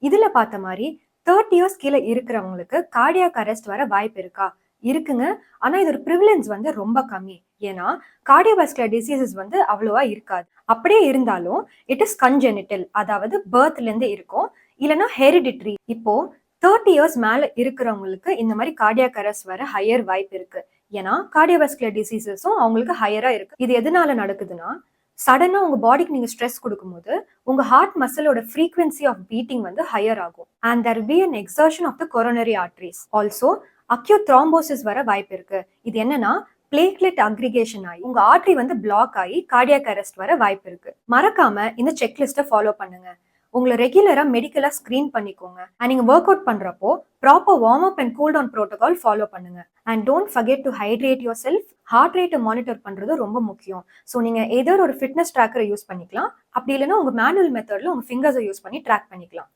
இதுல பார்த்த மாதிரி 30 இயர்ஸ் கீழே இருக்கிறவங்களுக்கு கார்டியாக் அரெஸ்ட் வர வாய்ப்பு இருக்கா? இருக்குங்க. ஆனா இதோட ப்ரிவிலன்ஸ் வந்து ரொம்ப கம்மி. ஏன்னா கார்டியோவாஸ்குலர் டிசீசஸ் வந்து அவ்வளவா இருக்காது. அப்படியே இருந்தாலும் இட் இஸ் கன்ஜெனிட்டல், அதாவது பர்த்ல இருந்து இருக்கும், இல்லைன்னா ஹெரிடிட்ரி. இப்போ 30 இயர்ஸ் மேல இருக்கிறவங்களுக்கு இந்த மாதிரி கார்டியாக் அரெஸ்ட் வர ஹையர் வாய்ப்பு இருக்கு. ஏன்னா கார்டியோவாஸ்குலர் டிசீசஸும் அவங்களுக்கு ஹையரா இருக்கு. இது எதனால நடக்குதுன்னா, சடனா உங்க பாடிக்கு நீங்க ஸ்ட்ரெஸ் கொடுக்கும்போது உங்க ஹார்ட் மசிலோட ஃப்ரீக்வன்சி ஆஃப் பீட்டிங் வந்து ஹையர் ஆகும். And there be an exertion of the coronary arteries. Also acute thrombosis வர வாய்ப்பு இருக்கு. இது என்னன்னா, பிளேட்லெட் அக்ரிகேஷன் ஆகி உங்க ஆர்டரி வந்து பிளாக் ஆகி கார்டியாக் அரெஸ்ட் வர வாய்ப்பு இருக்கு. மறக்காம இந்த செக்லிஸ்ட்டை ஃபாலோ பண்ணுங்க. உங்களை ரெகுலரா மெடிக்கலா ஸ்கிரீன் பண்ணிக்கோங்க. அண்ட் நீங்க ஒர்க் அவுட் பண்றப்போ proper warm up and cool down protocol follow பண்ணுங்க. And don't forget to hydrate your செல்ஃப். ஹார்ட் ரேட்டை மானிட்டர் பண்றது ரொம்ப முக்கியம். ஸோ நீங்க ஏதோ ஒரு ஃபிட்னஸ் ட்ராக்கரை யூஸ் பண்ணிக்கலாம். அப்படி இல்லைன்னா உங்க மேனுவல் மெத்தட்ல உங்க ஃபிங்கர்ஸை யூஸ் பண்ணி ட்ராக் பண்ணிக்கலாம்.